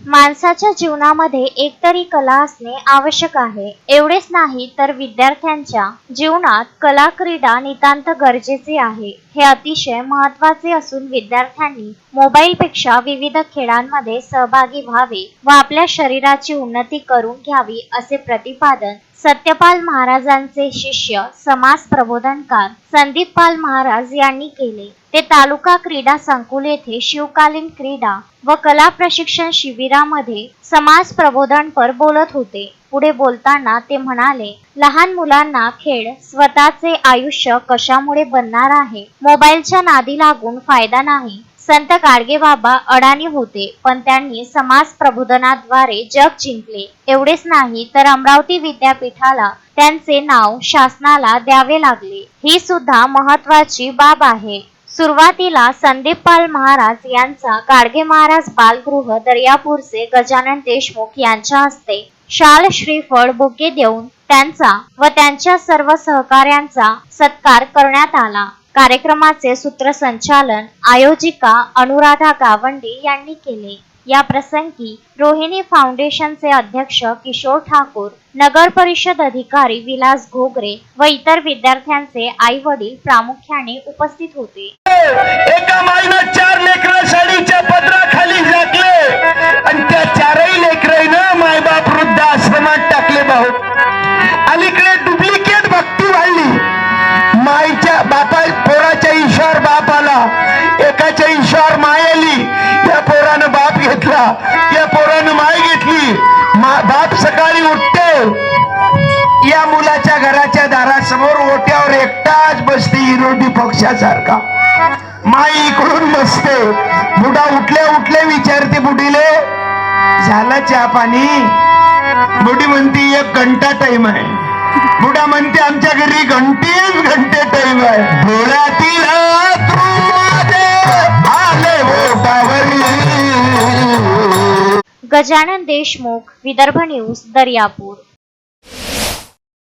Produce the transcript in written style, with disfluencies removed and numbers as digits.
माणसाच्या जीवनामध्ये एकतरी कला असणे आवश्यक आहे. एवढेच नाही तर विद्यार्थ्यांच्या जीवनात कला क्रीडा नितांत गरजेचे आहे. हे अतिशय महत्त्वाचे असून विद्यार्थ्यांनी मोबाईलपेक्षा विविध खेळांमध्ये सहभागी व्हावे व आपल्या शरीराची उन्नती करून घ्यावी असे प्रतिपादन सत्यपाल महाराजांचे शिष्य समाज प्रबोधनकार संदीपपाल महाराज यांनी केले. ते तालुका क्रीडा संकुल येथे शिवकालीन क्रीडा व कला प्रशिक्षण शिबिरामध्ये समाज प्रबोधनपर बोलत होते. पुढे बोलताना ते म्हणाले, लहान मुलांना खेळ स्वतःचे आयुष्य कशामुळे बनणार आहे. मोबाईलच्या नादी लागून फायदा नाही. संत गाडगेबाबा अडाणी होते, पण त्यांनी समाज प्रबोधनाद्वारे जग जिंकले. एवढेच नाही तर अमरावती विद्यापीठाला त्यांचे नाव शासनाला द्यावे लागले. ही सुद्धा महत्त्वाची बाब आहे. सुरुवातीला संदीपपाल महाराज यांचा गाडगे महाराज बालगृह दर्यापूरचे गजानन देशमुख यांच्या हस्ते शाल श्रीफळ बुके देऊन त्यांचा व त्यांच्या सर्व सहकाऱ्यांचा सत्कार करण्यात आला. कार्यक्रमाचे सूत्रसंचालन आयोजिका अनुराधा गावंडे यांनी केले. या प्रसंगी रोहिणी फाउंडेशनचे अध्यक्ष किशोर ठाकूर, नगर परिषद अधिकारी विलास घोगरे व इतर विद्यार्थ्यांचे आई वडील प्रामुख्याने उपस्थित होते. एका माईनं 4 लेकरं साडीच्या पदराखाली झाकले आणि त्या 4ही लेकरांना मायबाप वृद्ध आश्रमात टाकले. भाऊ अलीकडे डुप्लिकेट भक्ती वाढली. माईच्या बापा पोराच्या ईश्वर बाप आला, एकाच्या ईश्वर माय आली. या पोरानं बाप घेतला, या पोरानं माय घेतली. बाप सकाळी उठते, या मुलाच्या घराच्या दारासमोर ओट्यावर एकटाच बसते विरोधी पक्षासारखा. माई इकडून बसते. बुडा उठल्या उठल्या विचारते बुडीले, झाला चहा पाणी? बुडी म्हणते 1 घंटा टाइम आहे. बुडा म्हणते आमच्या घरी घंटे टाइम आहे. डोळ्यातील आले ओटावरी. गजानन देशमुख, विदर्भ न्यूज, दर्यापूर.